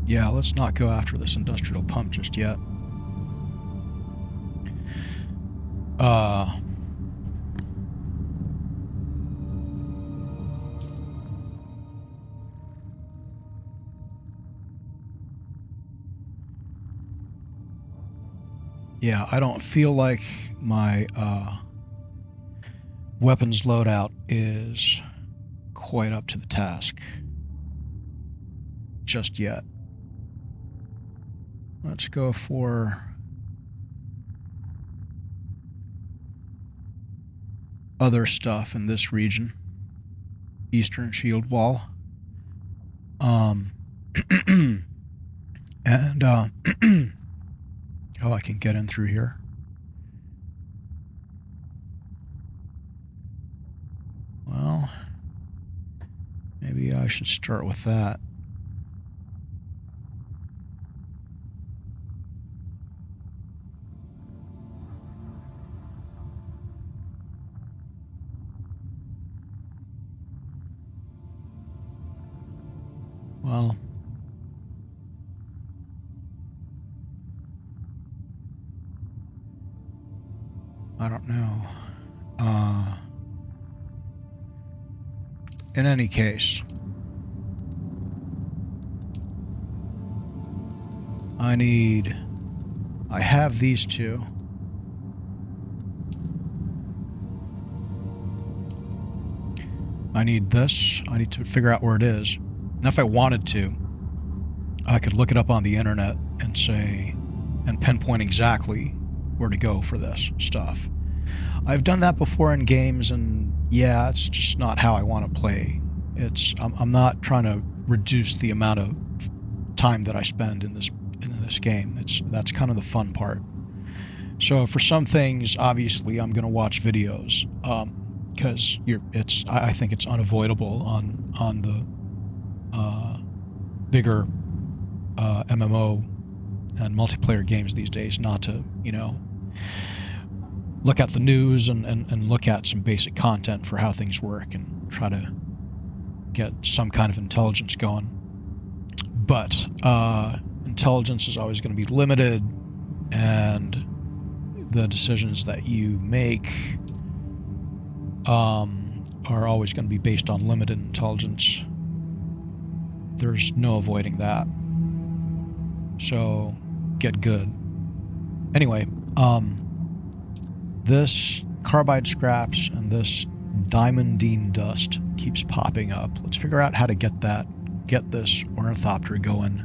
Yeah, let's not go after this industrial pump just yet. Yeah, I don't feel like my weapons loadout is quite up to the task just yet. Let's go for other stuff in this region. Eastern Shield Wall. And oh, I can get in through here. Well, maybe I should start with that. Well, I don't know. In any case, I have these two. I need this. I need to figure out where it is. And if I wanted to, I could look it up on the internet and say, and pinpoint exactly where to go for this stuff. I've done that before in games, and yeah, it's just not how I want to play. I'm not trying to reduce the amount of time that I spend in this game. That's kind of the fun part. So for some things, obviously, I'm going to watch videos because I think it's unavoidable on the bigger MMO and multiplayer games these days not to, look at the news and look at some basic content for how things work and try to get some kind of intelligence going. But intelligence is always going to be limited, and the decisions that you make are always going to be based on limited intelligence. There's no avoiding that. So get good. Anyway, this carbide scraps and this diamondine dust keeps popping up. Let's figure out how to get this ornithopter going.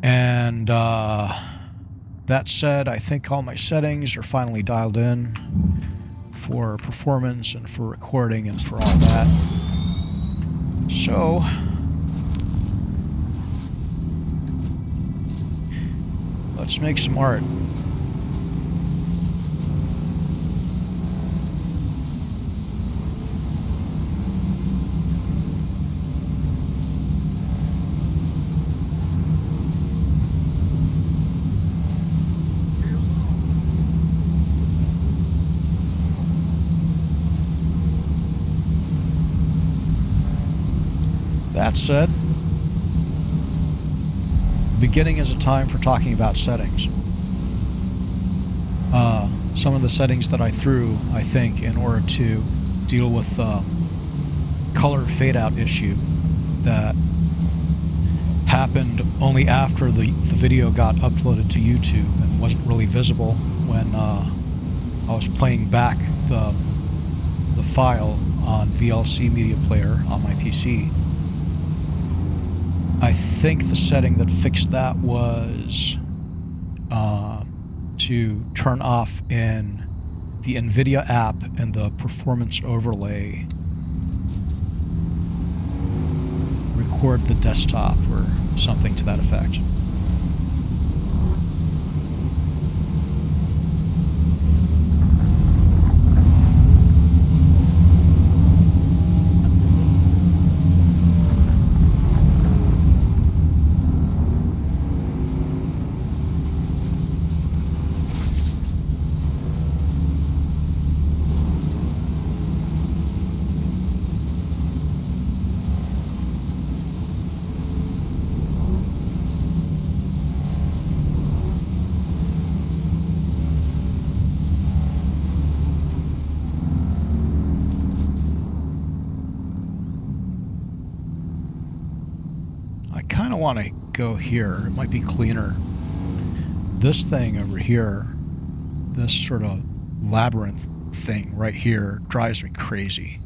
And that said, I think all my settings are finally dialed in for performance and for recording and for all that. So let's make some art. That said, the beginning is a time for talking about settings. Some of the settings that I threw, I think, in order to deal with the color fade out issue that happened only after the video got uploaded to YouTube and wasn't really visible when I was playing back the file on VLC Media Player on my PC. I think the setting that fixed that was to turn off in the NVIDIA app and the performance overlay, record the desktop or something to that effect. want to go here. It might be cleaner. This thing over here, this sort of labyrinth thing right here, drives me crazy.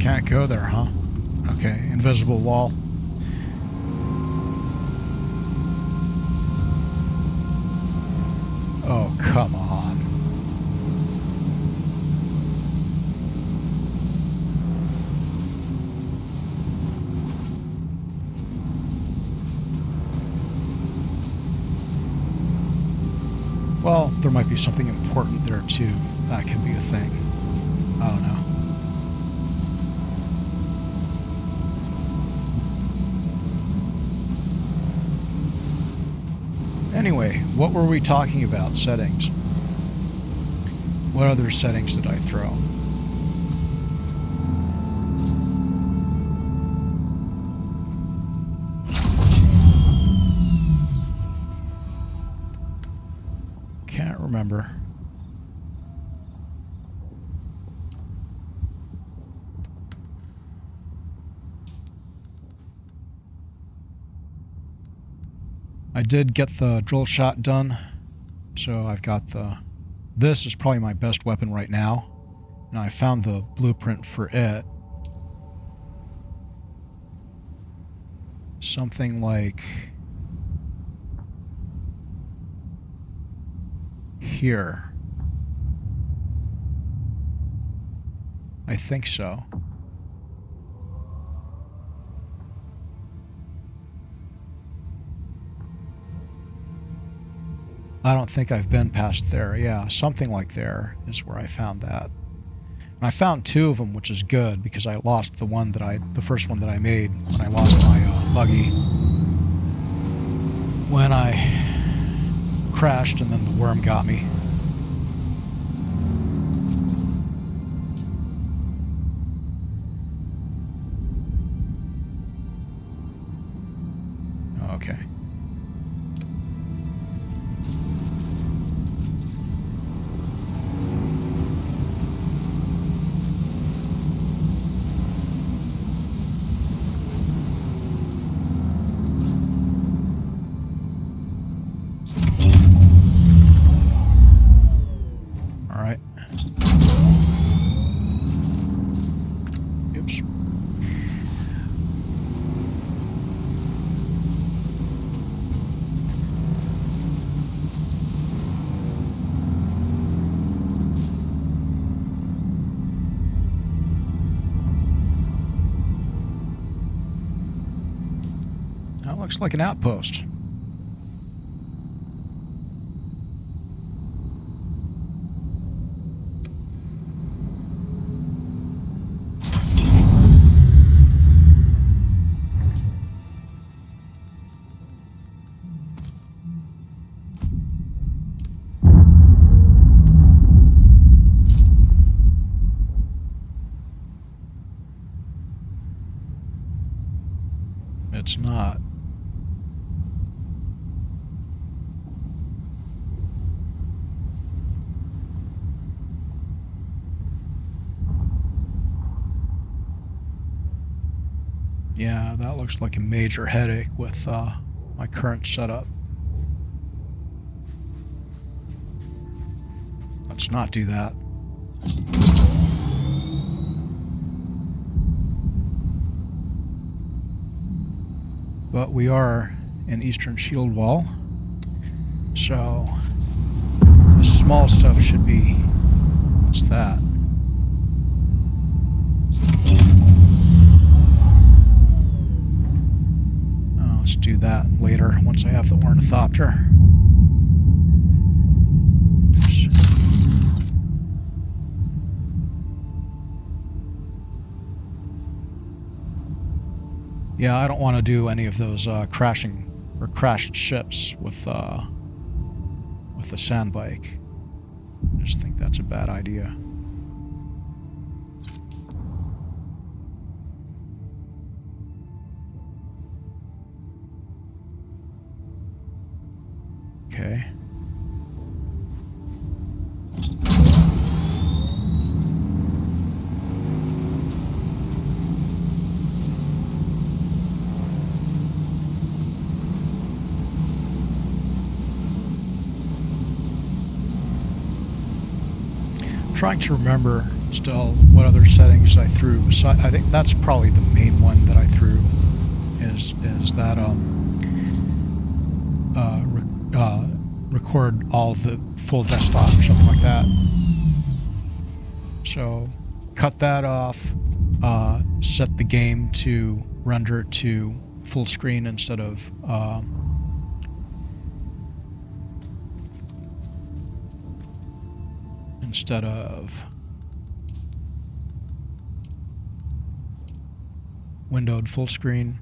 Can't go there, huh? Okay, invisible wall. Oh, come on. Well, there might be something important there too. That could be a thing. I don't know. Anyway, what were we talking about? Settings. What other settings did I throw? Can't remember. I did get the drill shot done, so I've got the... This is probably my best weapon right now, and I found the blueprint for it. Something like... here. I think so. I don't think I've been past there. Yeah, something like there is where I found that. And I found two of them, which is good because I lost the first one that I made when I lost my buggy. When I crashed and then the worm got me. Okay. That looks like an outpost. It's not. Yeah, that looks like a major headache with my current setup. Let's not do that. But we are in Eastern Shield Wall. So the small stuff should be, what's that? Oh, let's do that later once I have the ornithopter. Oops. Yeah, I don't want to do any of those crashing or crashed ships with the sand bike. I just think that's a bad idea. Okay. Trying to remember still what other settings I threw. So I think that's probably the main one that I threw is that record all of the full desktop, something like that. So cut that off, set the game to render it to full screen instead of windowed full screen.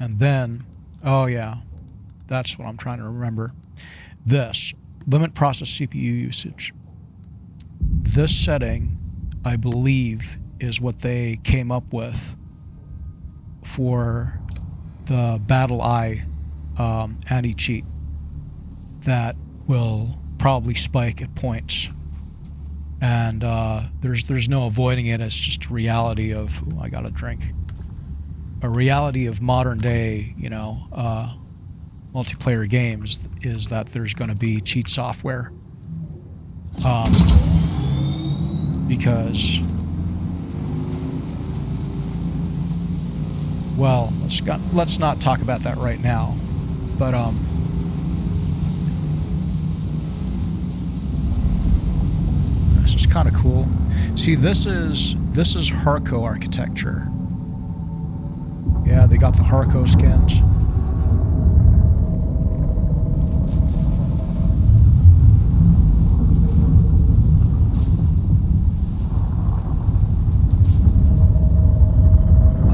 And then, oh yeah, that's what I'm trying to remember. This, limit process CPU usage. This setting, I believe, is what they came up with for the Battle Eye anti-cheat that will probably spike at points. And there's no avoiding it. It's just a reality of, ooh, I got a drink. A reality of modern day, multiplayer games is that there's going to be cheat software. Because, well, let's not talk about that right now. But this is kind of cool. See, this is Harco architecture. Yeah, they got the Harco skins.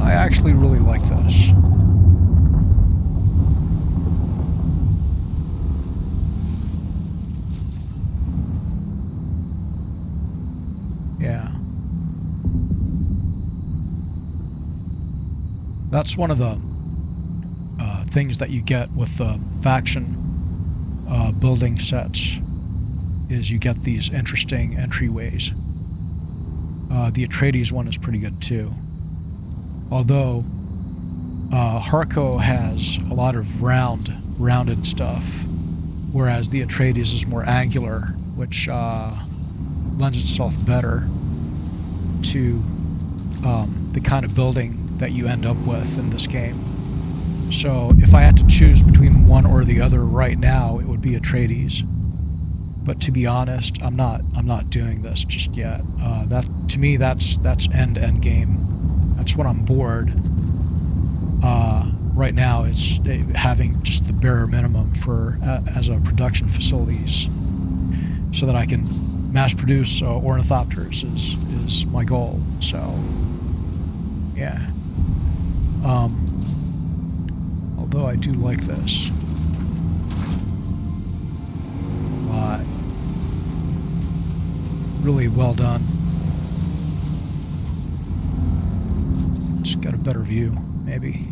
I actually really like this. Yeah. That's one of the things that you get with the faction building sets, is you get these interesting entryways. The Atreides one is pretty good too. Although Harco has a lot of rounded stuff, whereas the Atreides is more angular, which lends itself better to the kind of building that you end up with in this game. So if I had to choose between one or the other right now, it would be Atreides. But to be honest, I'm not doing this just yet. That, to me, that's end game. That's when I'm bored. Right now, it's having just the bare minimum for as a production facilities, so that I can mass produce ornithopters is my goal. So yeah. Although I do like this a lot. Really well done. Just got a better view, maybe.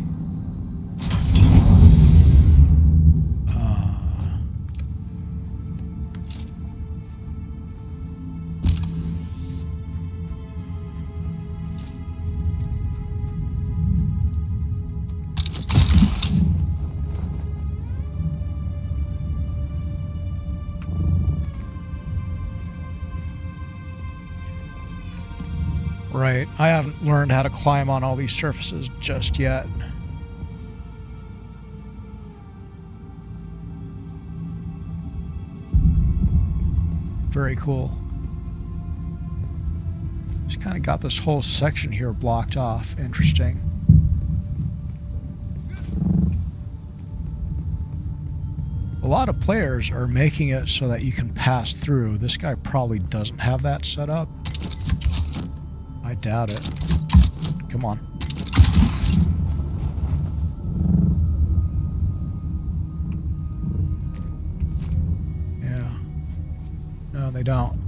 Right, I haven't learned how to climb on all these surfaces just yet. Very cool. Just kind of got this whole section here blocked off. Interesting. A lot of players are making it so that you can pass through. This guy probably doesn't have that set up. I doubt it. Come on. Yeah. No, they don't.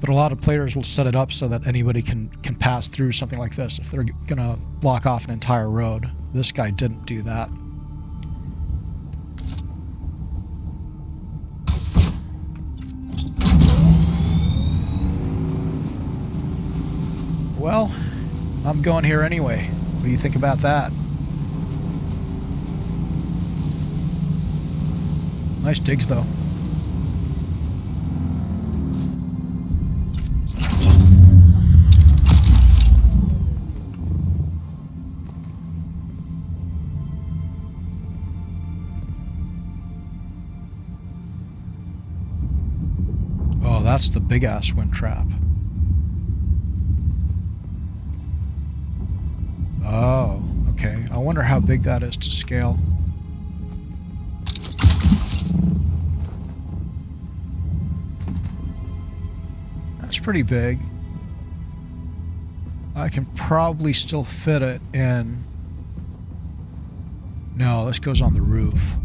But a lot of players will set it up so that anybody can pass through something like this if they're gonna block off an entire road. This guy didn't do that. Well, I'm going here anyway. What do you think about that? Nice digs, though. Oh, that's the big-ass wind trap. Oh, okay. I wonder how big that is to scale. That's pretty big. I can probably still fit it in. No, this goes on the roof.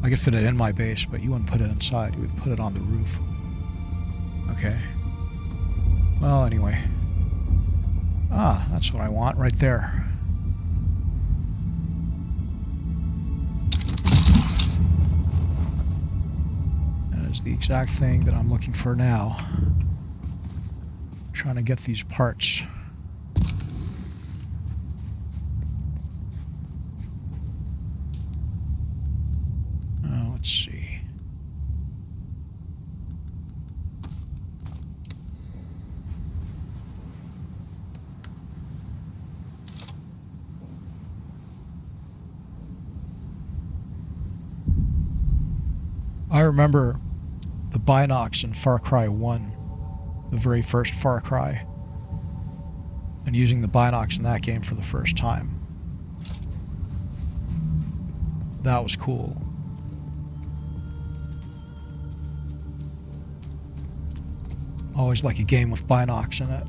I could fit it in my base, but you wouldn't put it inside. You would put it on the roof. Okay. Well, anyway. Ah, that's what I want right there. That is the exact thing that I'm looking for now. Trying to get these parts. Let's see. I remember the binocs in Far Cry 1, the very first Far Cry, and using the binocs in that game for the first time. That was cool. Always like a game with binocs in it.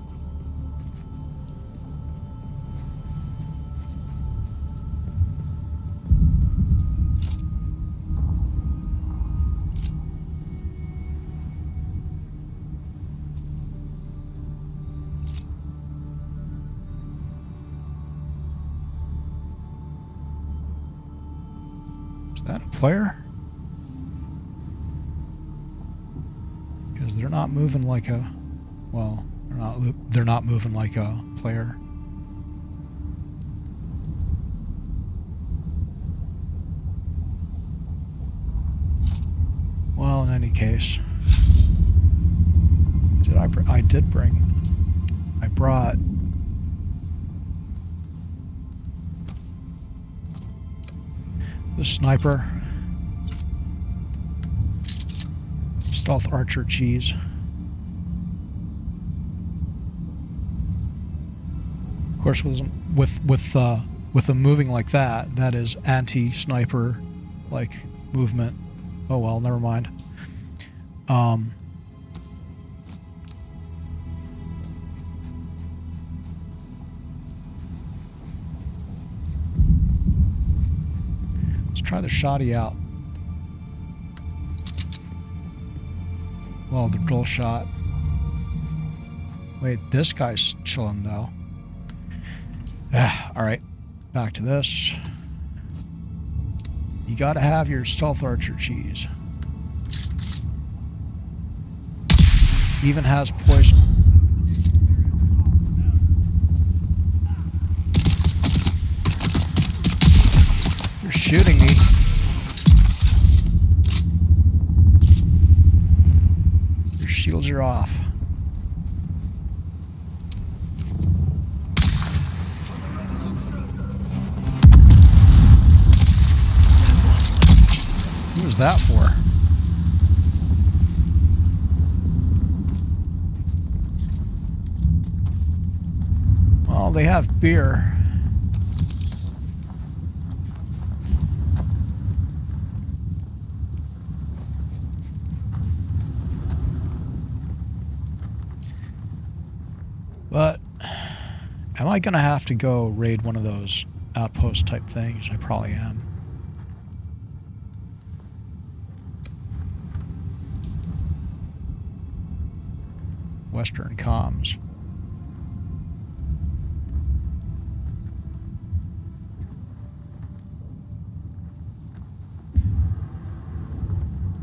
Is that a player? Because they're not moving like a, well, they're not moving like a player. Well, in any case, I brought the sniper, stealth archer cheese. Of course, with them moving like that, that is anti-sniper like movement. Oh well, never mind. Let's try the shoddy out. Well, the drill shot. Wait, this guy's chilling though. Alright, back to this. You gotta have your stealth archer cheese. Even has poison. You're shooting me. Your shields are off. Who was that for? they have beer. But am I going to have to go raid one of those outpost type things? I probably am. Western Comms.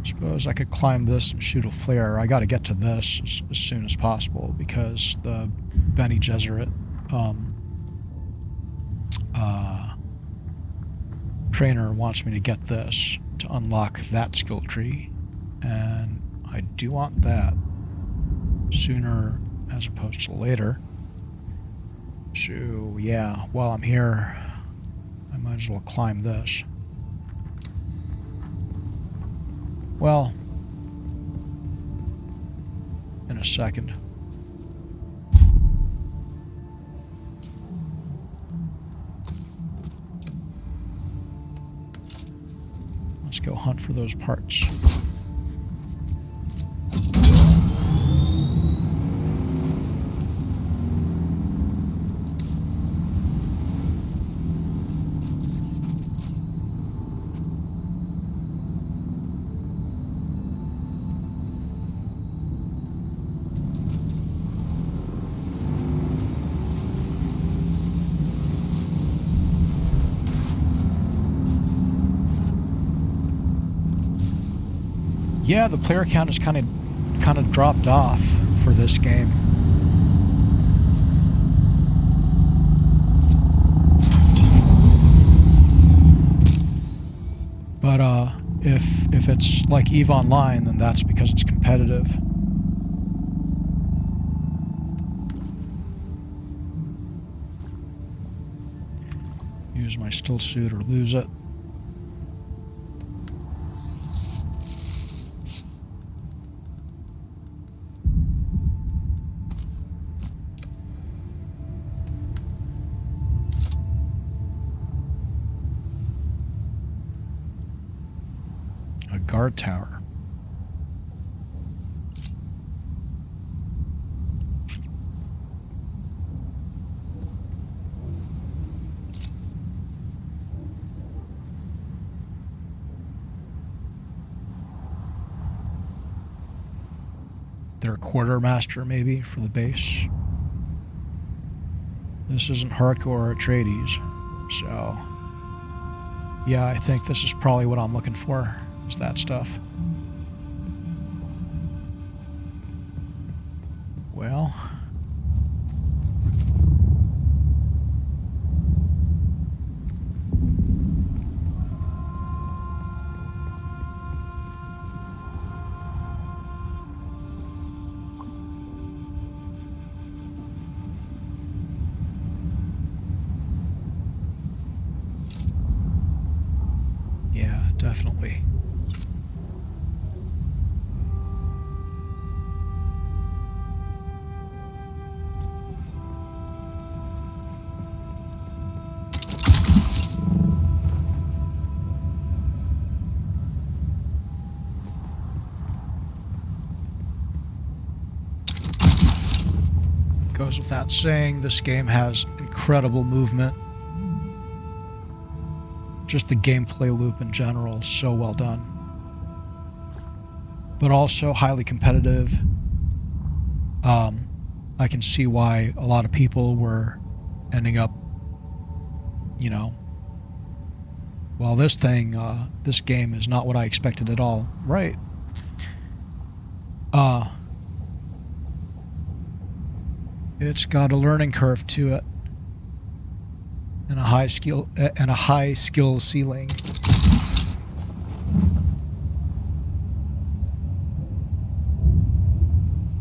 Suppose I could climb this and shoot a flare. I got to get to this as soon as possible because the Bene Gesserit trainer wants me to get this to unlock that skill tree, and I do want that sooner as opposed to later. So yeah, while I'm here, I might as well climb this. Well, in a second. Let's go hunt for those parts. Yeah, the player count has kind of dropped off for this game. But if it's like EVE Online, then that's because it's competitive. Use my still suit or lose it. A guard tower. Their quartermaster maybe for the base. This isn't hardcore Atreides, so yeah, I think this is probably what I'm looking for, is that stuff. Well, yeah, definitely. Goes without saying, this game has incredible movement. Just the gameplay loop in general, so well done. But also highly competitive. I can see why a lot of people were ending up, you know, well, this game is not what I expected at all. Right. It's got a learning curve to it, and a high skill ceiling.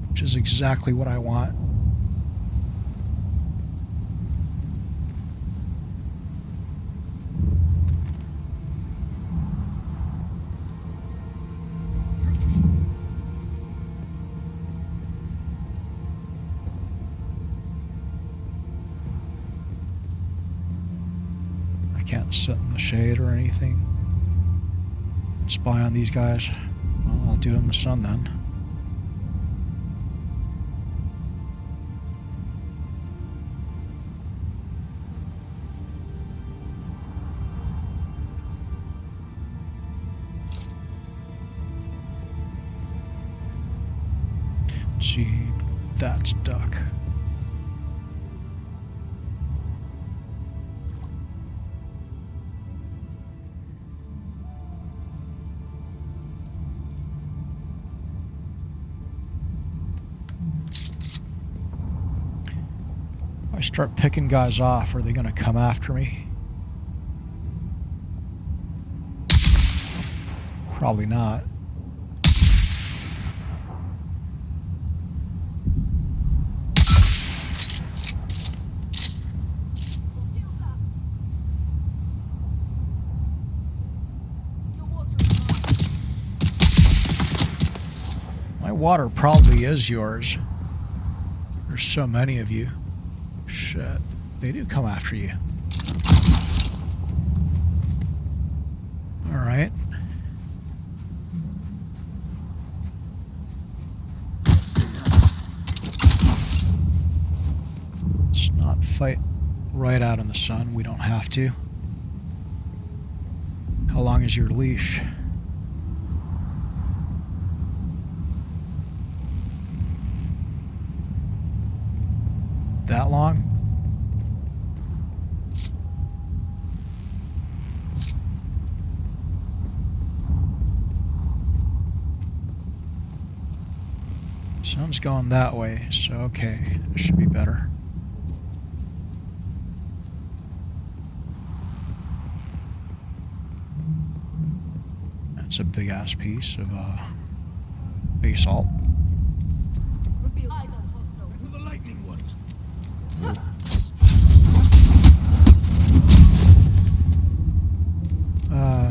Which is exactly what I want. sit in the shade or anything and spy on these guys. Well, I'll do it in the sun then. Let's see, that's duck. If I start picking guys off, are they going to come after me? Probably not. My water probably is yours. There's so many of you. Shit, they do come after you. Alright. Let's not fight right out in the sun. We don't have to. How long is your leash? That long? Sun's going that way, so okay, it should be better. That's a big ass piece of basalt.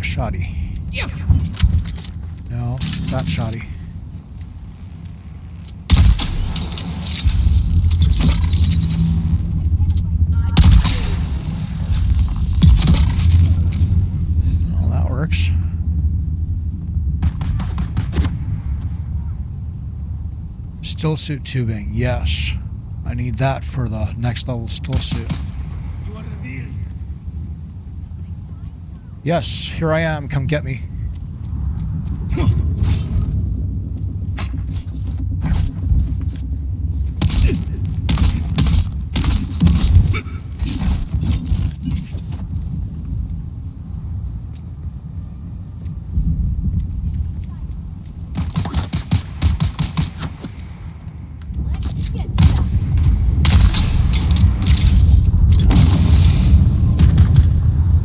Shoddy. No, not shoddy. Well, that works. Still suit tubing, yes. I need that for the next level still suit. You are revealed. Yes, here I am, come get me.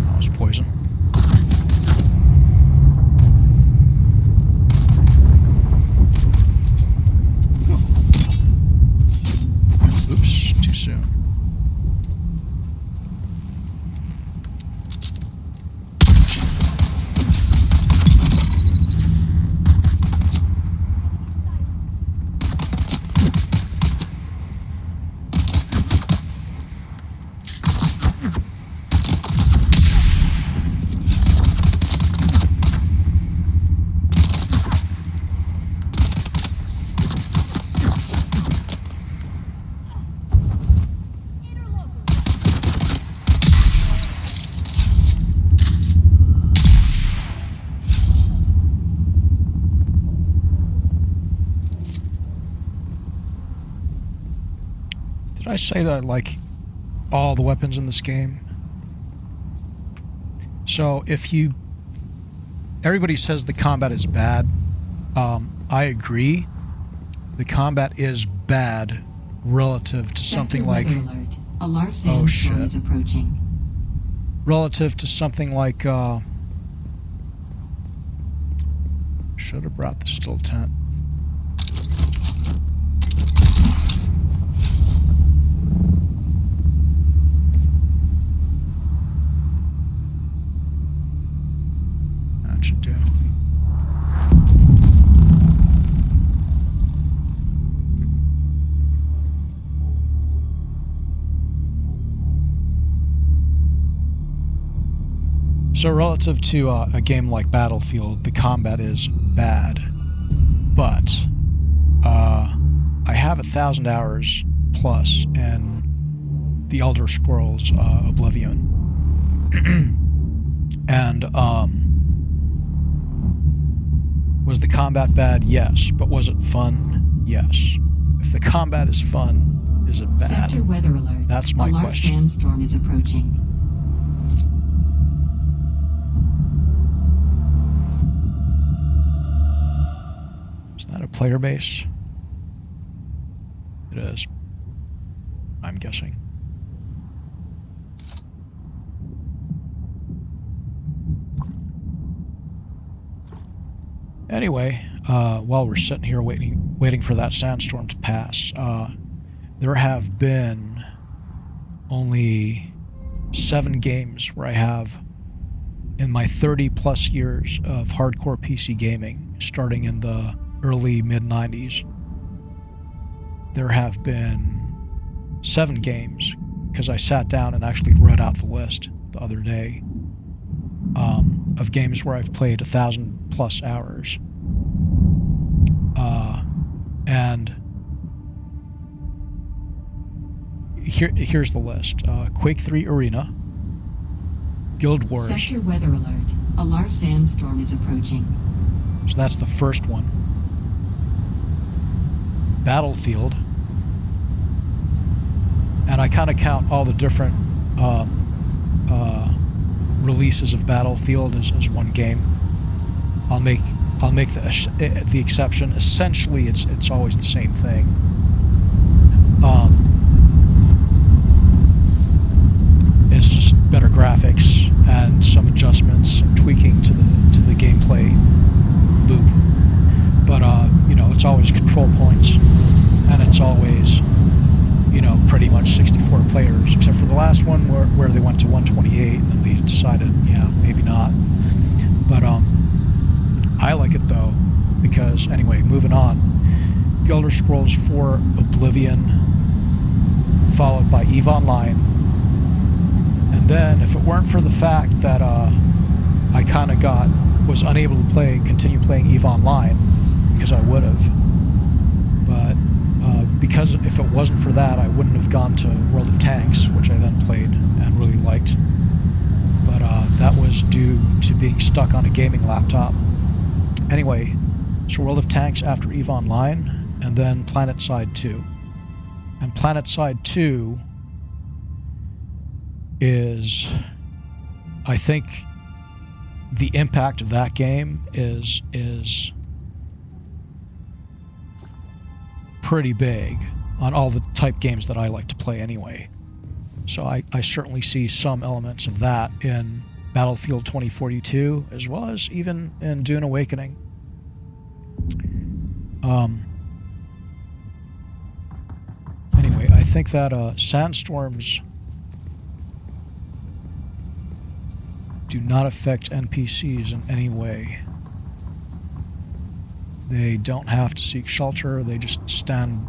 That was poison. Oops, too soon. Did I say that I like all the weapons in this game? So if you... Everybody says the combat is bad. I agree. The combat is bad relative to something like... Alert. A large sandstorm is approaching. Relative to something like... should have brought the still tent. That should do. So relative to a game like Battlefield, the combat is bad, but I have 1,000 hours plus in the Elder Scrolls Oblivion, and was the combat bad? Yes, but was it fun? Yes. If the combat is fun, is it bad? Sector weather alert. That's my A large question. sandstorm is approaching. Is that a player base? It is. I'm guessing. Anyway, while we're sitting here waiting for that sandstorm to pass, there have been only 7 games where I have, in my 30 plus years of hardcore PC gaming, starting in the early mid-90s, there have been 7 games, because I sat down and actually wrote out the list the other day, of games where I've played 1,000 plus hours. And here's the list. Quake 3 Arena, Guild Wars. Sector weather alert. A large sandstorm is approaching. So that's the first one. Battlefield. And I kind of count all the different releases of Battlefield as one game. I'll make the exception. Essentially, it's always the same thing. It's just better graphics and some adjustments and tweaking to the gameplay loop. But you know, it's always control points, and it's always, you know, pretty much 64 players, except for the last one where they went to 128, and then they decided, yeah, maybe not. But I like it though, because anyway, moving on. The Elder Scrolls 4 Oblivion, followed by EVE Online, and then if it weren't for the fact that I kind of was unable to continue playing EVE Online, because I would have, but because if it wasn't for that, I wouldn't have gone to World of Tanks, which I then played and really liked. But that was due to being stuck on a gaming laptop. Anyway, so World of Tanks after EVE Online, and then PlanetSide 2. And PlanetSide 2 is, I think, the impact of that game is pretty big on all the type games that I like to play anyway. So I certainly see some elements of that in Battlefield 2042, as well as even in Dune Awakening. Anyway, I think that sandstorms do not affect NPCs in any way. They don't have to seek shelter, they just stand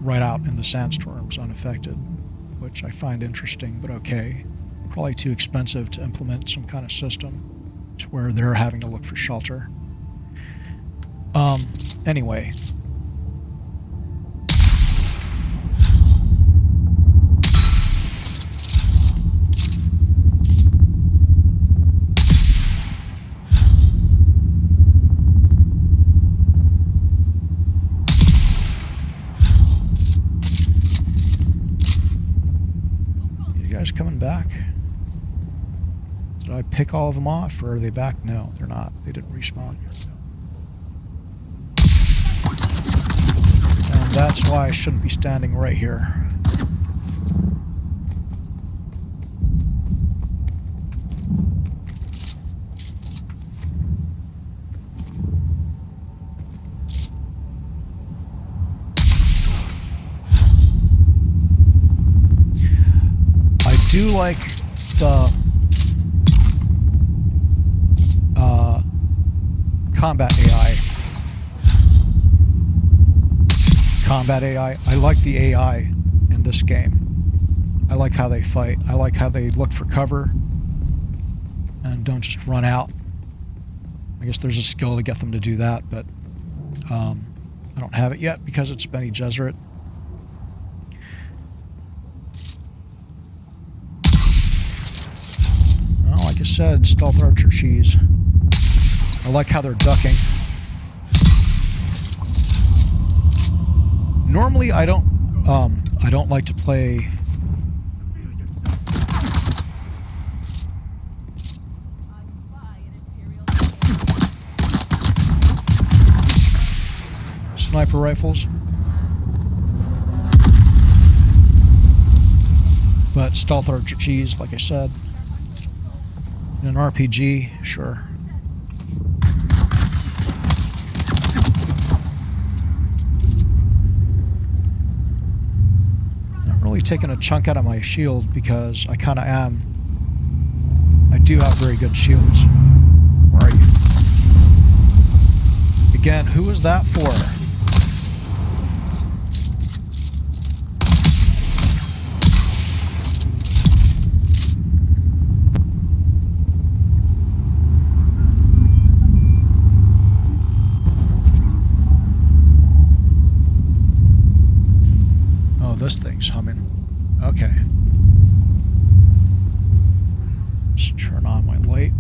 right out in the sandstorms unaffected, which I find interesting, but okay. Probably too expensive to implement some kind of system to where they're having to look for shelter. Anyway. Guys coming back? Did I pick all of them off, or are they back? No, they're not. They didn't respawn. And that's why I shouldn't be standing right here. I do like the combat AI. I like the AI in this game. I like how they fight. I like how they look for cover and and don't just run out. I guess there's a skill to get them to do that, but I don't have it yet because it's Bene Gesserit. Well, like I said, stealth archer cheese. I like how they're ducking. Normally, I don't like to play. Sniper rifles, but stealth archer cheese, like I said, in an RPG, sure. Not really taking a chunk out of my shield because I kind of am. I do have very good shields. Where are you? Again, who was that for? This thing's humming. Okay. Let's turn on my light.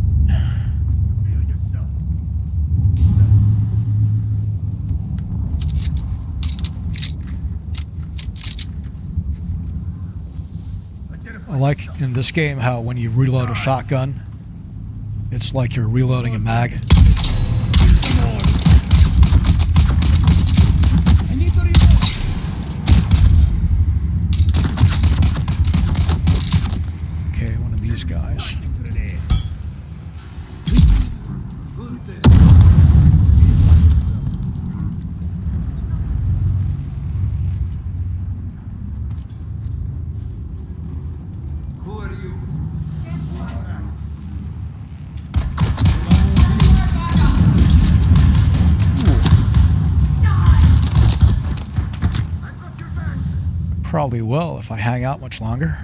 I like in this game how when you reload a shotgun, it's like you're reloading a mag. Guys. Who are you? Probably will if I hang out much longer.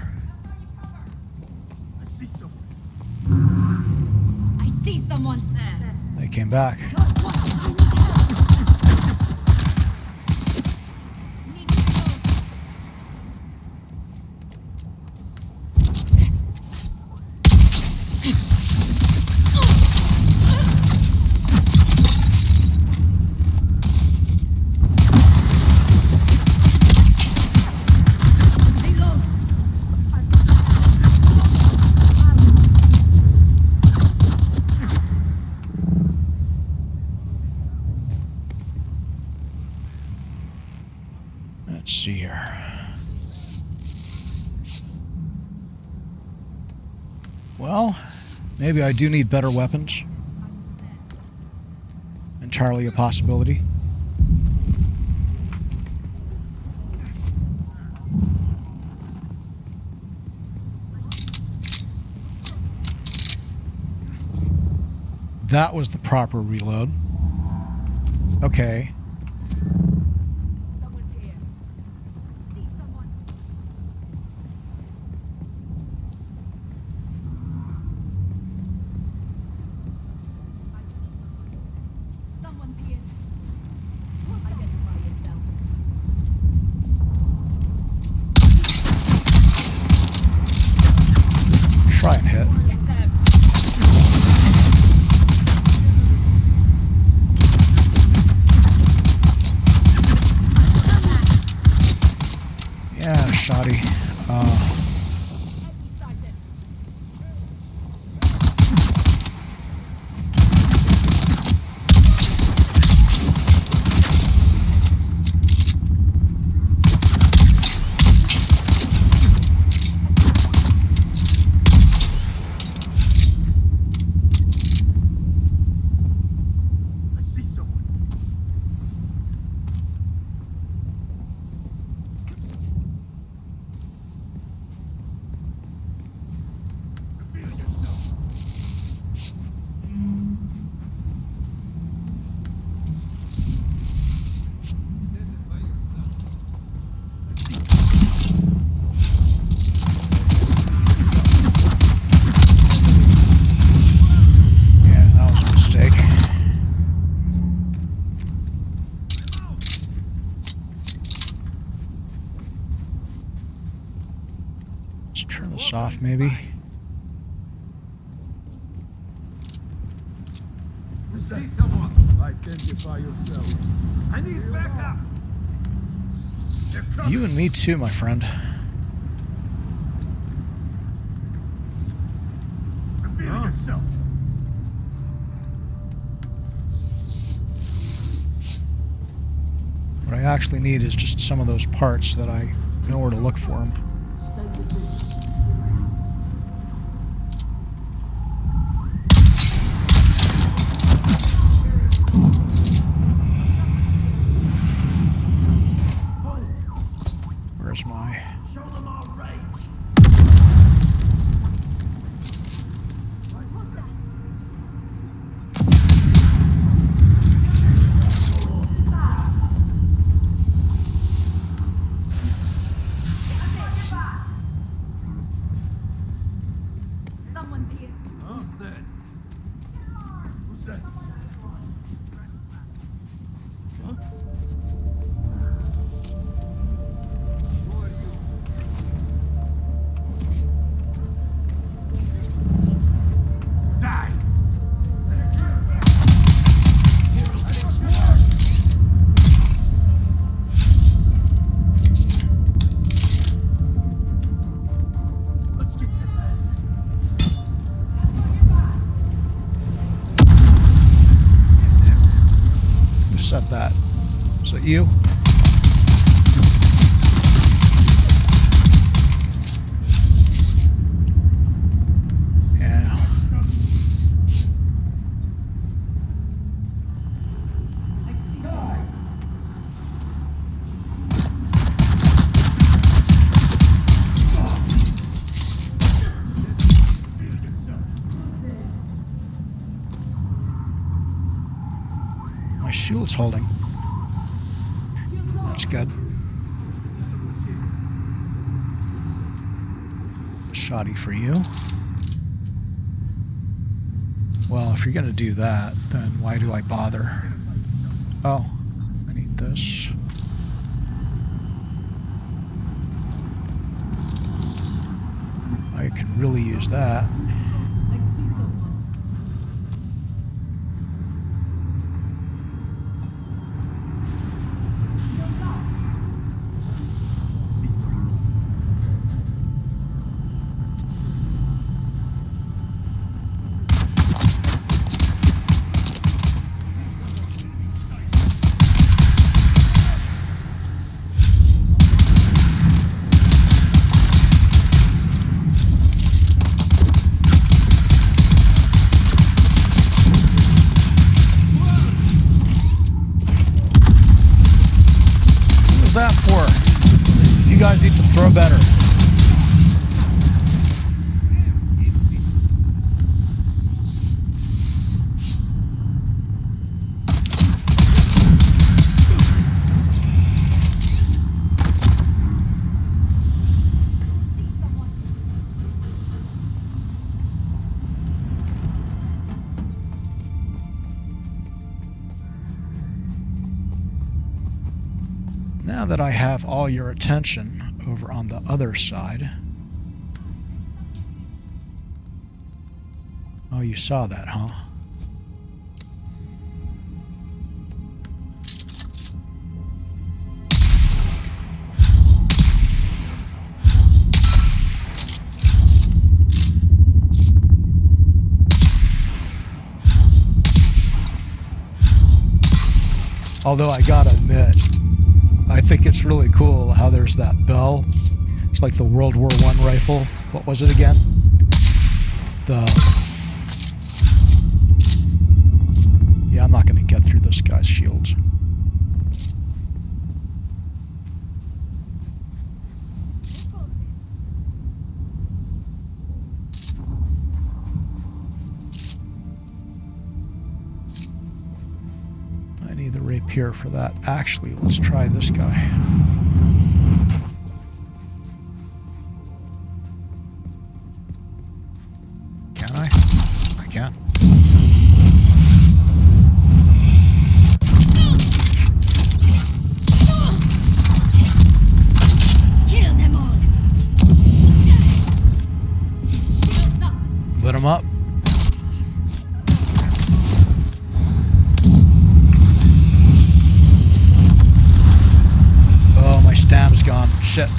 I see someone there. They came back. Let's see here. Well, maybe I do need better weapons. Entirely a possibility. That was the proper reload. Okay. Try and hit. Yeah, shoddy. this off, maybe. See someone. Identify yourself. I need backup. They're coming. You and me too, my friend. Reveal yourself. What I actually need is just some of those parts that I know where to look for them. Where's my... Show them our rage. Someone's here. Who's that? Who's that? Huh? Who are you? Die! Let's get that bastard. Who said that? Is it you? Yeah. My shield's holding. That's good. Shoddy for you. Well, if you're gonna do that, then why do I bother? Oh, I need this. I can really use that. I see someone. Shields up. See someone. What was that for? You guys need to throw better. See someone. Now that I have all your attention over on the other side. Oh, you saw that, huh? Although I gotta admit, I think it's really cool how there's that bell. It's like the World War I rifle. What was it again? Yeah, I'm not gonna get through this guy's shields. I need the rapier for that. Actually, let's try this guy. Can I? I can. Kill them all. shit.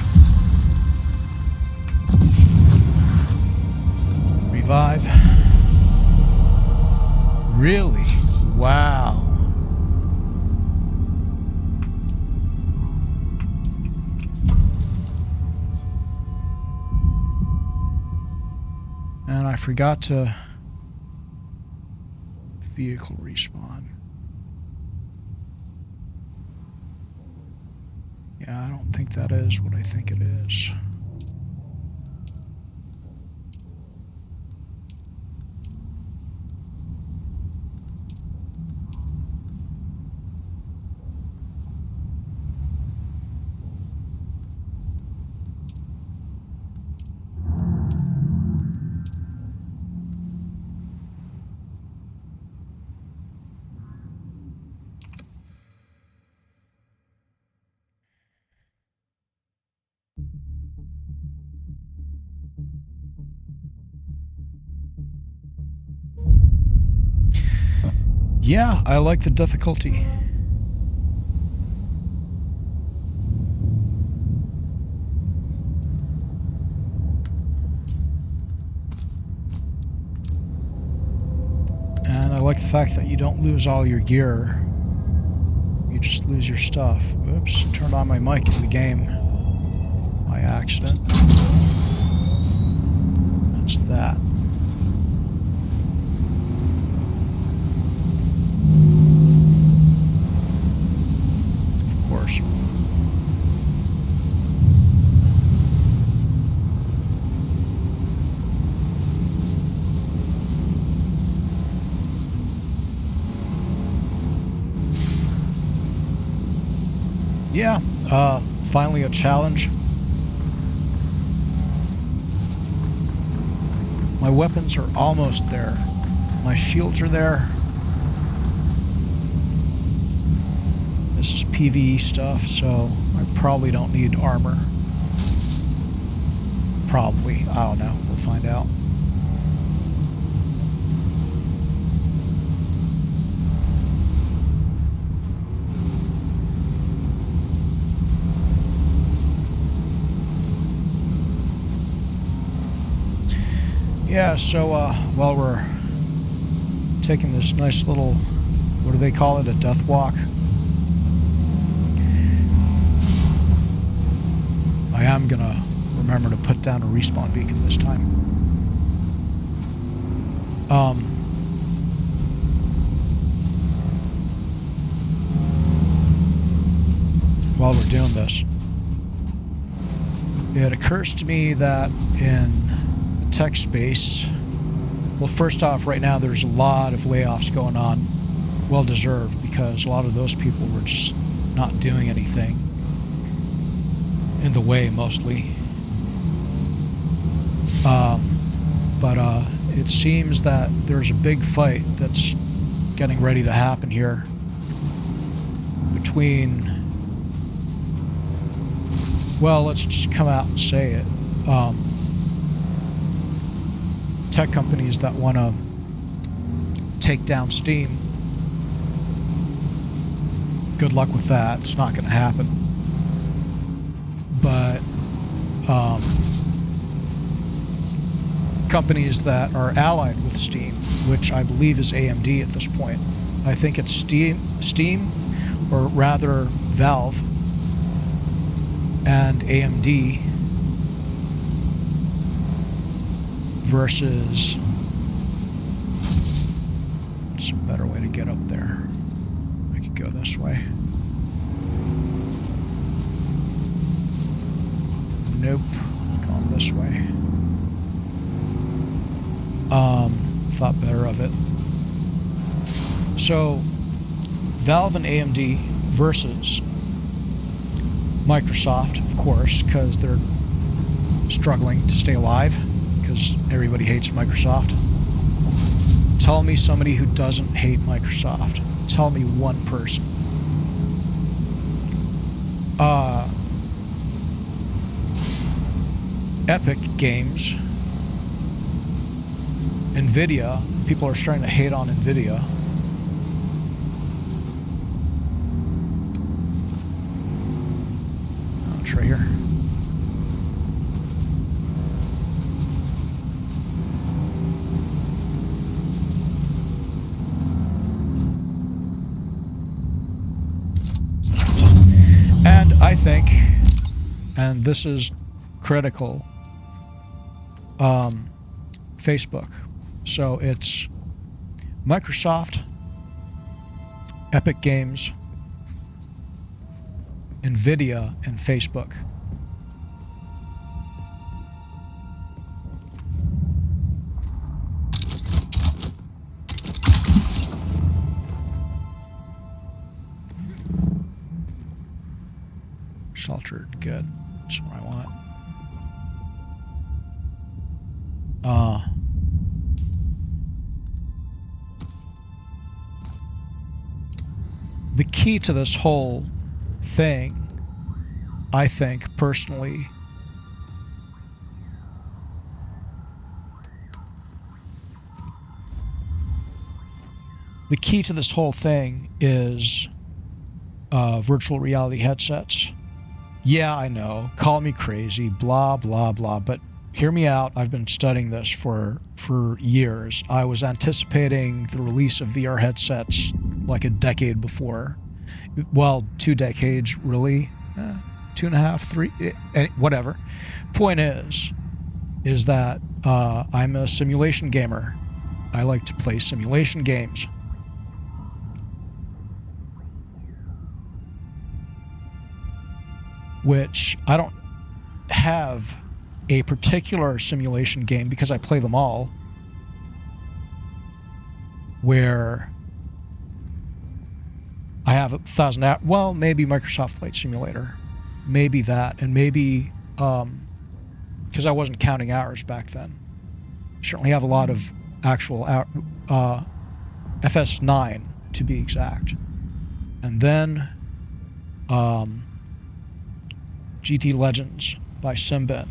Revive. Really? Wow. And I forgot to vehicle respawn. Yeah, I don't think that is what I think it is. Yeah, I like the difficulty. And I like the fact that you don't lose all your gear. You just lose your stuff. Oops, turned on my mic in the game by accident. That's that. Of course. Yeah, finally a challenge. My weapons are almost there. My shields are there. This is PvE stuff, so I probably don't need armor. Probably. I don't know. We'll find out. Yeah, so while we're taking this nice little, what do they call it, a death walk? I am gonna remember to put down a respawn beacon this time. While we're doing this, it occurs to me that in the tech space, well, first off, right now there's a lot of layoffs going on, well deserved, because a lot of those people were just not doing anything in the way, mostly. But it seems that there's a big fight that's getting ready to happen here between, well, let's just come out and say it, tech companies that want to take down Steam. Good luck with that. It's not going to happen. But companies that are allied with Steam, which I believe is AMD at this point. I think it's Steam, or rather Valve and AMD versus, what's a better way to get up there? I could go this way. Nope, going this way. Thought better of it. So, Valve and AMD versus Microsoft, of course, because they're struggling to stay alive, because everybody hates Microsoft. Tell me somebody who doesn't hate Microsoft. Tell me one person. Epic Games, Nvidia, people are starting to hate on Nvidia. Oh, it's right here. I think, and this is critical, Facebook. So it's Microsoft, Epic Games, Nvidia, and Facebook. Sheltered, good. That's what I want. The key to this whole thing, I think, personally, the key to this whole thing is virtual reality headsets. Yeah, I know. Call me crazy, blah, blah, blah. But hear me out. I've been studying this for years. I was anticipating the release of VR headsets like a decade before. Well, 2 decades, really. 2.5, 3, whatever. Point is that I'm a simulation gamer. I like to play simulation games. Which I don't have a particular simulation game because I play them all where I have 1,000 hours. Well, maybe Microsoft Flight Simulator, maybe that, and maybe because I wasn't counting hours back then. Certainly have a lot of actual FS9 to be exact, and then GT Legends by Simbin,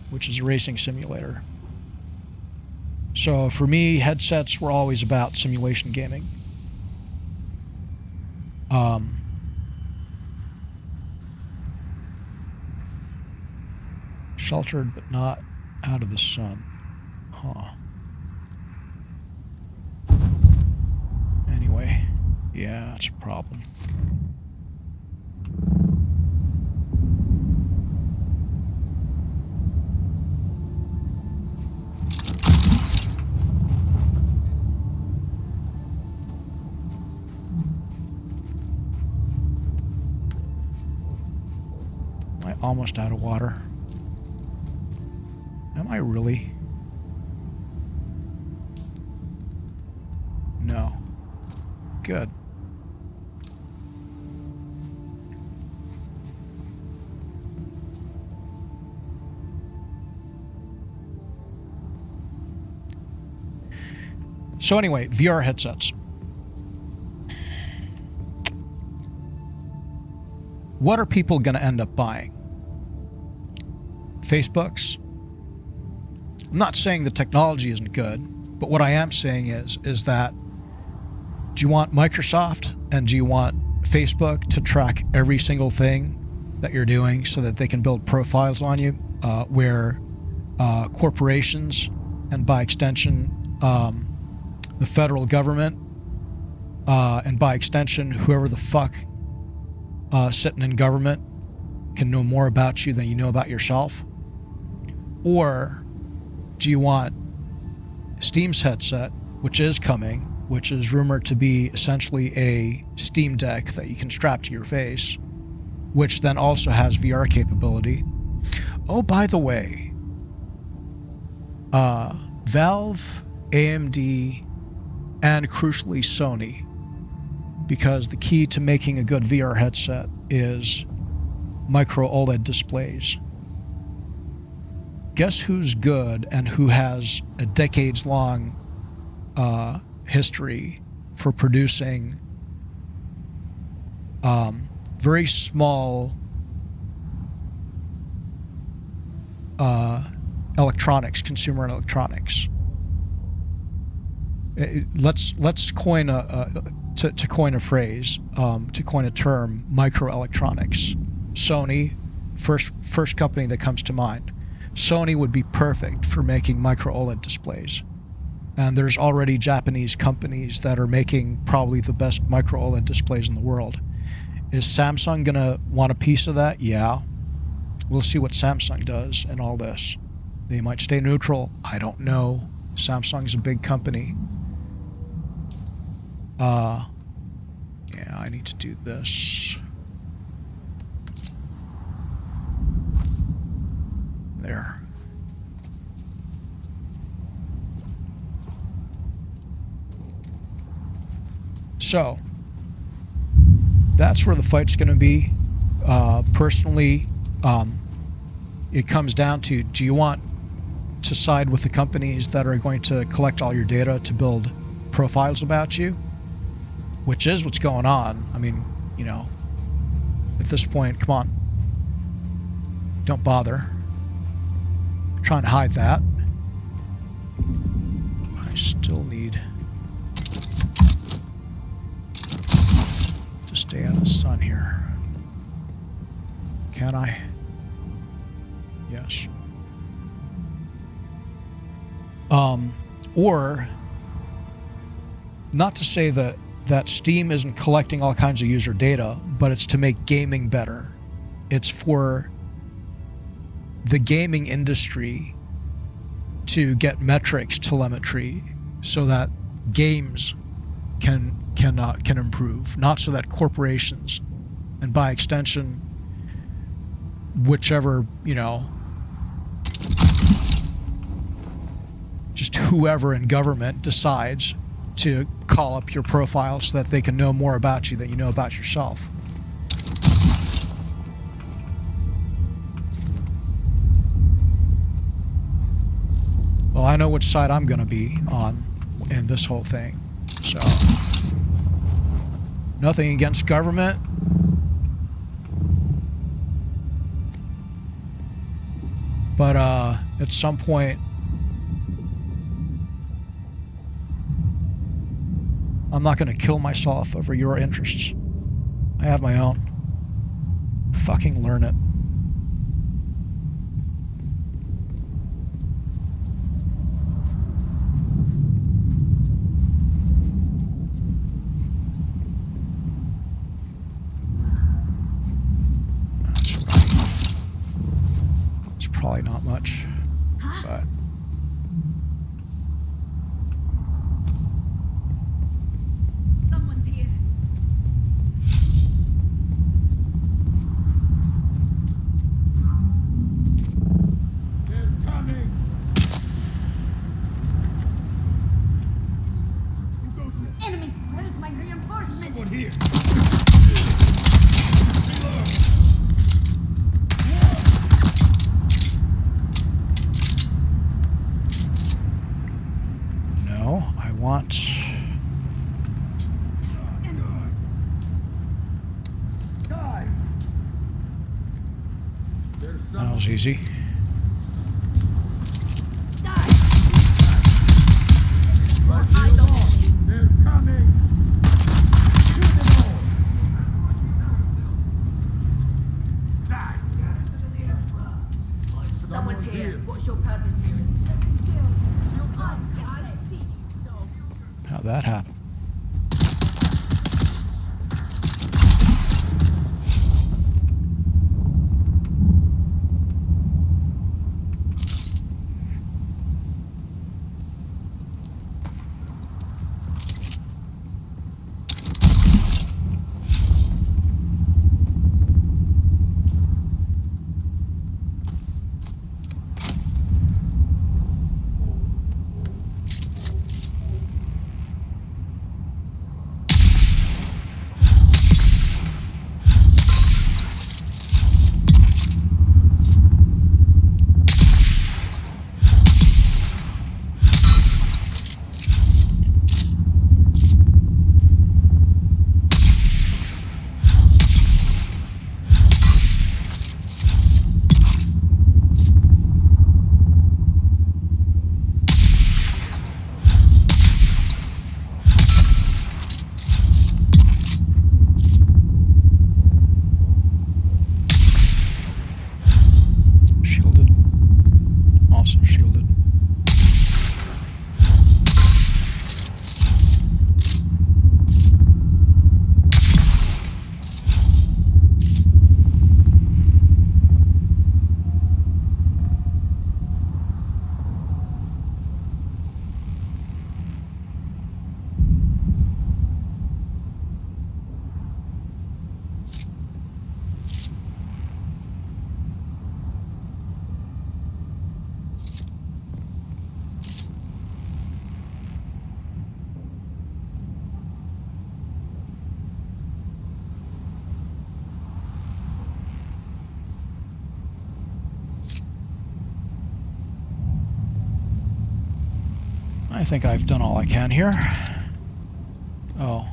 which is a racing simulator. So for me, headsets were always about simulation gaming. Sheltered but not out of the sun. Huh. Anyway, yeah, that's a problem. Almost out of water. Am I really? No. Good. So anyway, VR headsets. What are people going to end up buying? Facebook's. I'm not saying the technology isn't good, but what I am saying is that do you want Microsoft and do you want Facebook to track every single thing that you're doing so that they can build profiles on you, where corporations and by extension the federal government and by extension whoever the fuck sitting in government can know more about you than you know about yourself? Or do you want Steam's headset, which is coming, which is rumored to be essentially a Steam Deck that you can strap to your face, which then also has VR capability? Oh, by the way, Valve, AMD, and crucially Sony, because the key to making a good VR headset is micro OLED displays. Guess who's good and who has a decades-long history for producing very small electronics, consumer electronics. Let's coin to coin a phrase, to coin a term, microelectronics. Sony, first company that comes to mind. Sony would be perfect for making micro OLED displays. And there's already Japanese companies that are making probably the best micro OLED displays in the world. Is Samsung gonna want a piece of that? Yeah. We'll see what Samsung does in all this. They might stay neutral. I don't know. Samsung's a big company. Yeah, I need to do this. There. So, that's where the fight's going to be. Personally, it comes down to, do you want to side with the companies that are going to collect all your data to build profiles about you? Which is what's going on. I mean, you know, at this point, come on. Don't bother. I'm trying to hide that. I still need to stay out of the sun here. Can I? Yes. Or, not to say that Steam isn't collecting all kinds of user data, but it's to make gaming better. It's for the gaming industry to get metrics telemetry so that games can improve, not so that corporations, and by extension, whichever, you know, just whoever in government decides to call up your profile so that they can know more about you than you know about yourself. Well, I know which side I'm going to be on in this whole thing. So, nothing against government. But at some point, I'm not going to kill myself over your interests. I have my own. Fucking learn it. It's probably not much, but Someone's here. They're coming. Who goes there? Enemies! Where's my reinforcement? Someone here. no, I want... Die. There's That someone. was easy. Die! I don't. They're coming. Shoot them all. Die. Someone's here. What's your purpose here? How'd that happen? I think I've done all I can here. Oh.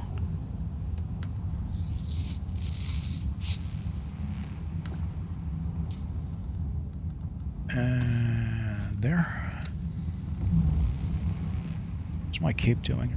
And there. What's my cape doing?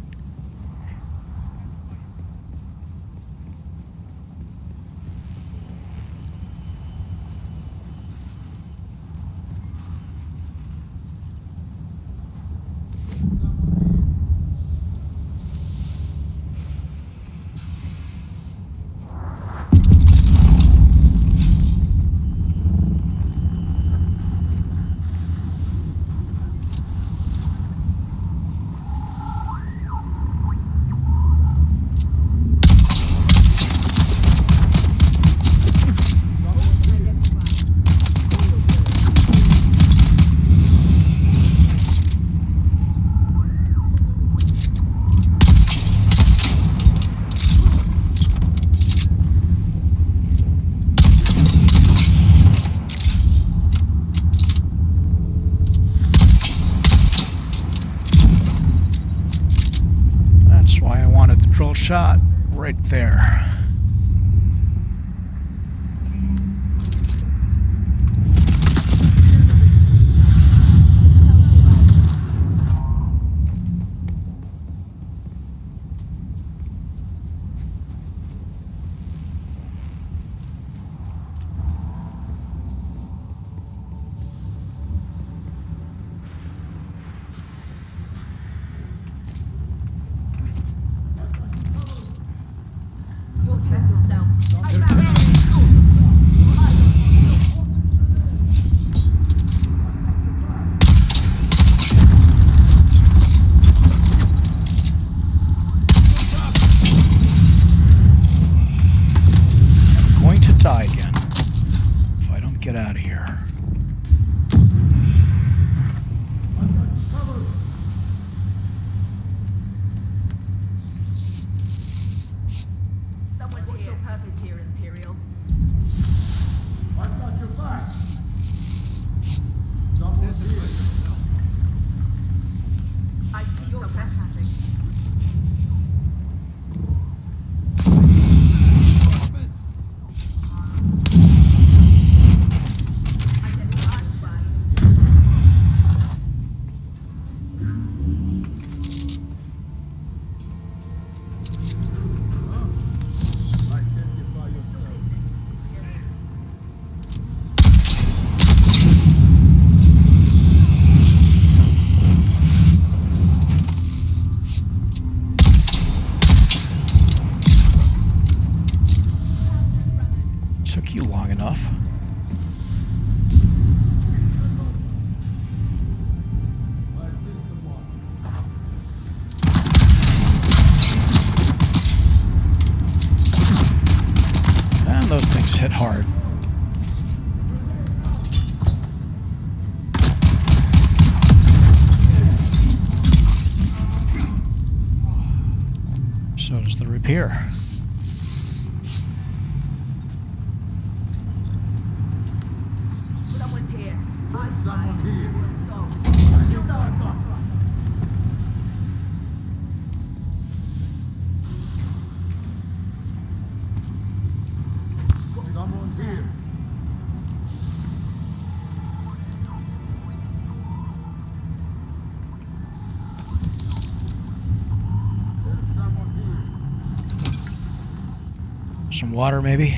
That's why I wanted the drill shot right there. You'll test yourself. I'm going to die again if I don't get out of here. Someone's What's your purpose here, Imperial? I've got your back. Someone's here. I see you're trespassing. Identify yourself. Took you long enough. I see someone. And those things hit hard. So does the repair. Someone's here. I Someone spy. here. Shield on. Someone's here. There's someone here. Some water, maybe?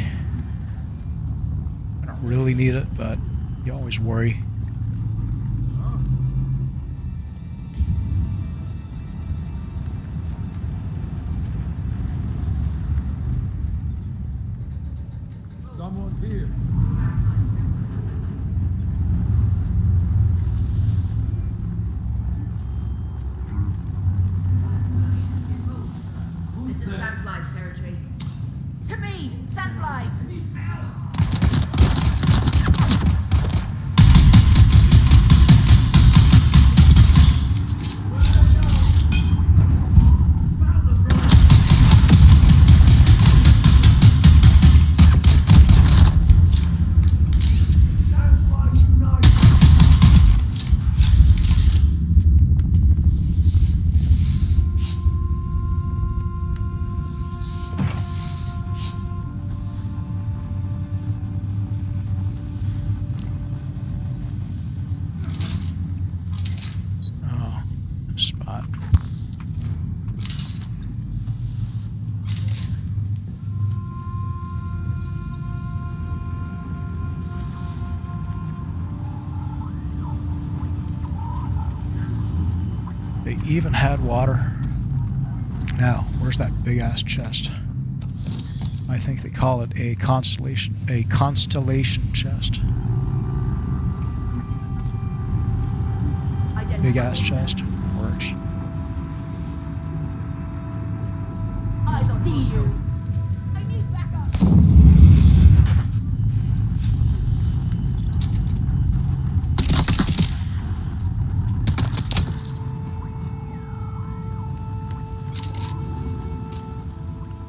I don't really need it, but you always worry. Someone's here. This is Sandfly's territory. To me, Sandflies! even had water. Now, where's that big ass chest? I think they call it a constellation chest. Big ass chest. That works. I see you. I need backup.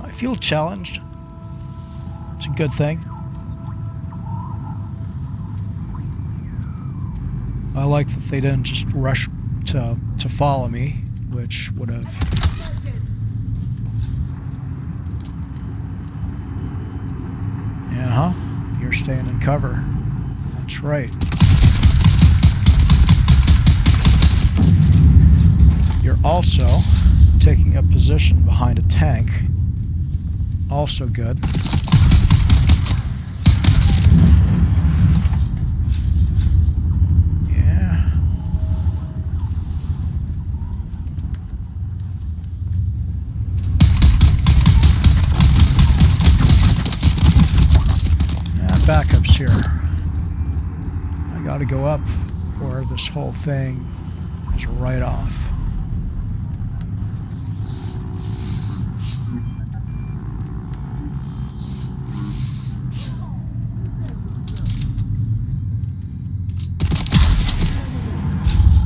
I feel challenged. It's a good thing. I like that they didn't just rush to follow me, which would have. Yeah, huh? You're staying in cover. That's right. You're also taking a position behind a tank. Also good. Yeah. Backups here. I gotta go up or this whole thing is right off.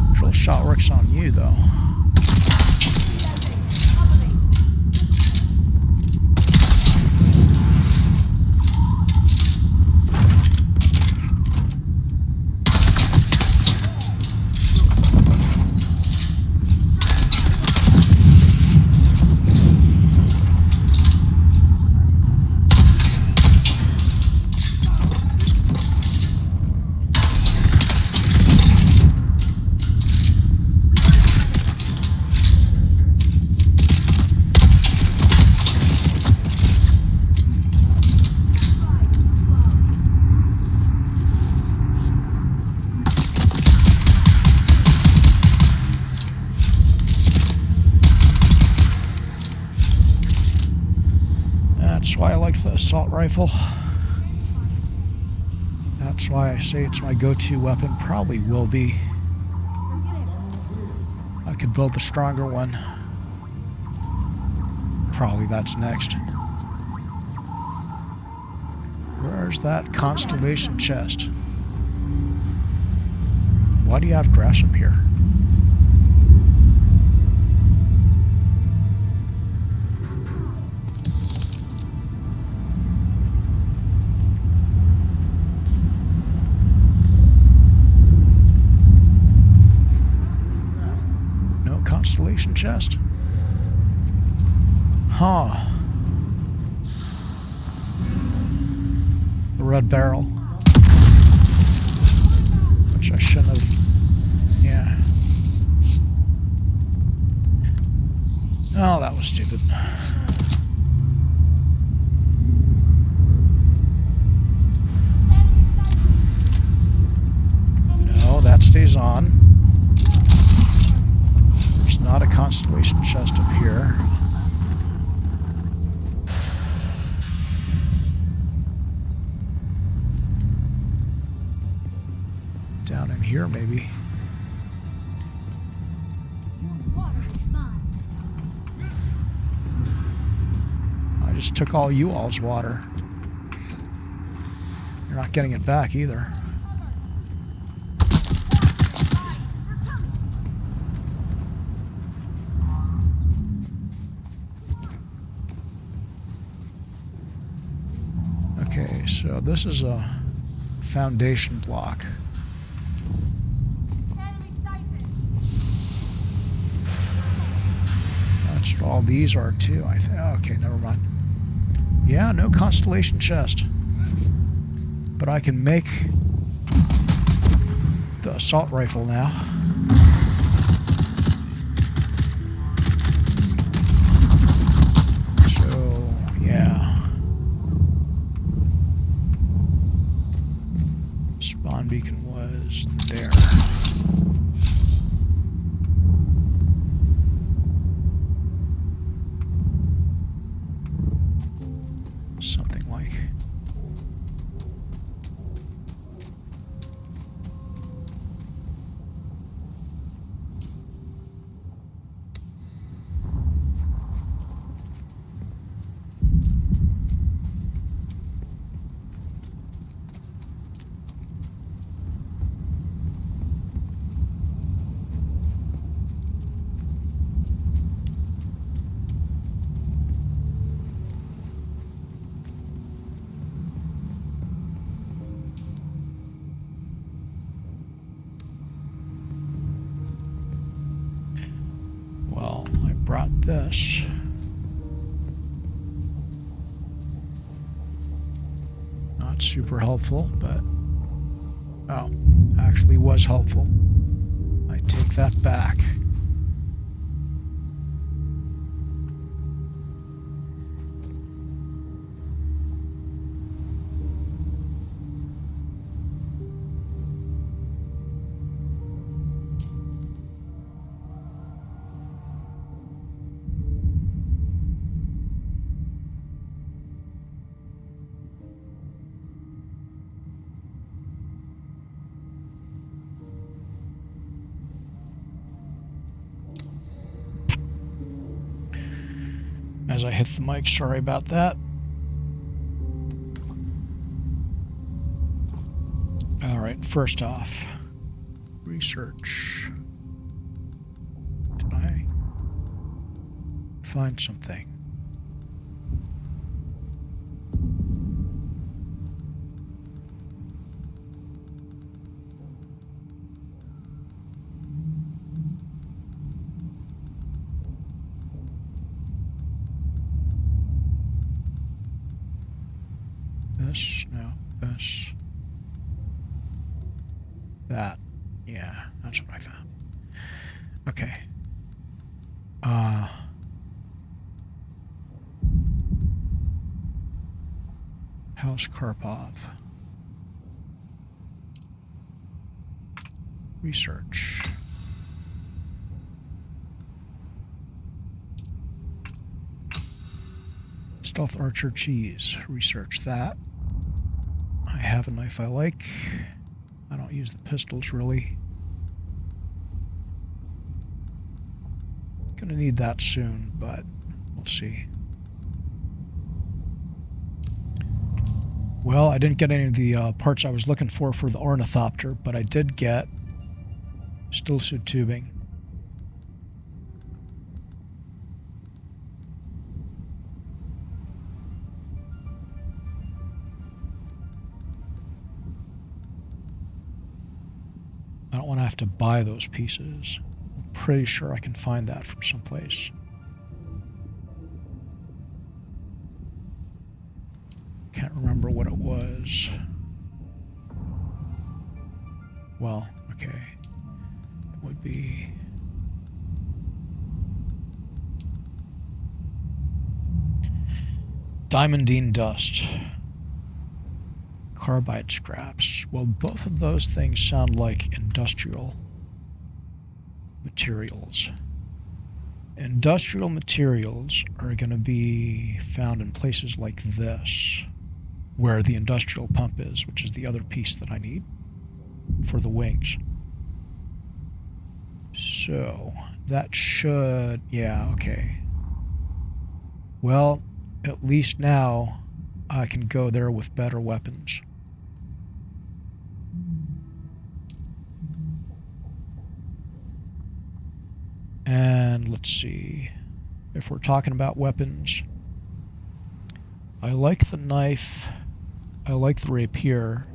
Control shot works on you though. That's why I like the assault rifle. That's why I say it's my go-to weapon. Probably will be. I could build the stronger one. Probably that's next. Where's that constellation chest? Why do you have grass up here? Constellation chest. Huh. The red barrel. Which I shouldn't have. Yeah. Oh, that was stupid. No, that stays on. Not a constellation chest up here. Down in here, maybe. I just took all you all's water. You're not getting it back either. Okay, so this is a foundation block. That's what all these are too, I think. Okay, never mind. Yeah, no constellation chest. But I can make the assault rifle now. So, yeah. Spawn beacon was there. this. Not super helpful, but oh, actually was helpful. I take that back. As I hit the mic, sorry about that. Alright, first off, research. Did I find something? This? No. This. That. Yeah, that's what I found. Okay. House Karpov. Research. Stealth Archer Cheese. Research that. I have a knife I like. I don't use the pistols really. Gonna need that soon, but we'll see. Well, I didn't get any of the parts I was looking for the ornithopter, but I did get still suit tubing. I don't want to have to buy those pieces. I'm pretty sure I can find that from someplace. Can't remember what it was. Well, okay. It would be... Diamondine dust. Carbide scraps. Well, both of those things sound like industrial materials. Industrial materials are going to be found in places like this, where the industrial pump is, which is the other piece that I need for the wings. So, that should... yeah, okay. Well, at least now I can go there with better weapons. And let's see, if we're talking about weapons, I like the knife, I like the rapier.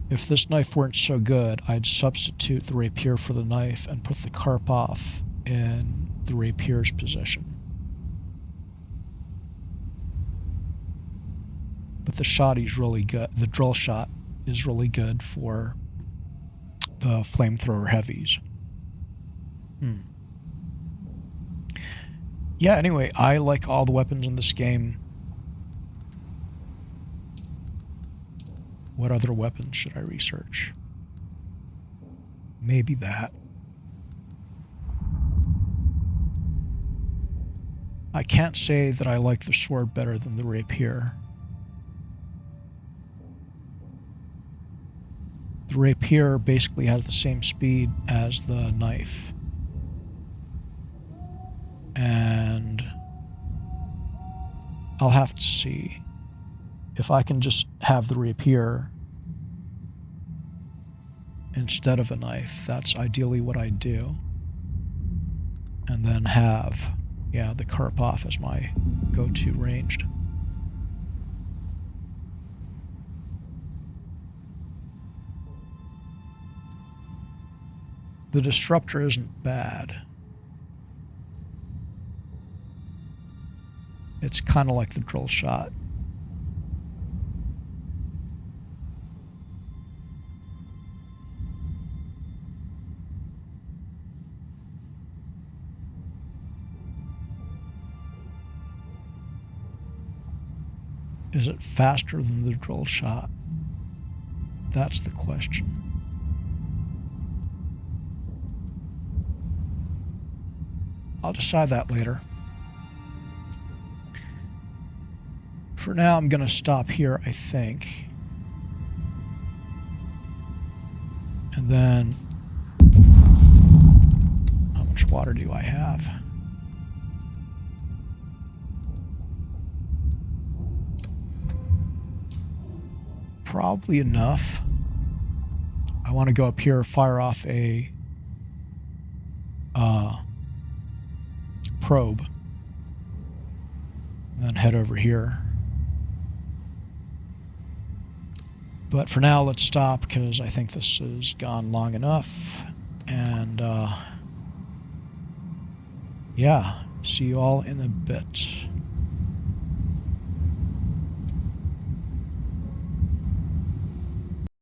If this knife weren't so good, I'd substitute the rapier for the knife and put the Karpov in the rapier's position. But the shotty's really good, the drill shot is really good for the flamethrower heavies. Yeah, anyway, I like all the weapons in this game. What other weapons should I research? Maybe that. I can't say that I like the sword better than the rapier. The rapier basically has the same speed as the knife. And I'll have to see if I can just have the rapier instead of a knife. That's ideally what I do. And then have, yeah, the Karpov as my go-to ranged. The disruptor isn't bad. It's kind of like the drill shot. Is it faster than the drill shot? That's the question. I'll decide that later. For now, I'm going to stop here, I think. And then, how much water do I have? Probably enough. I want to go up here, fire off a probe, and then head over here. But for now, let's stop because I think this has gone long enough. And yeah, see you all in a bit.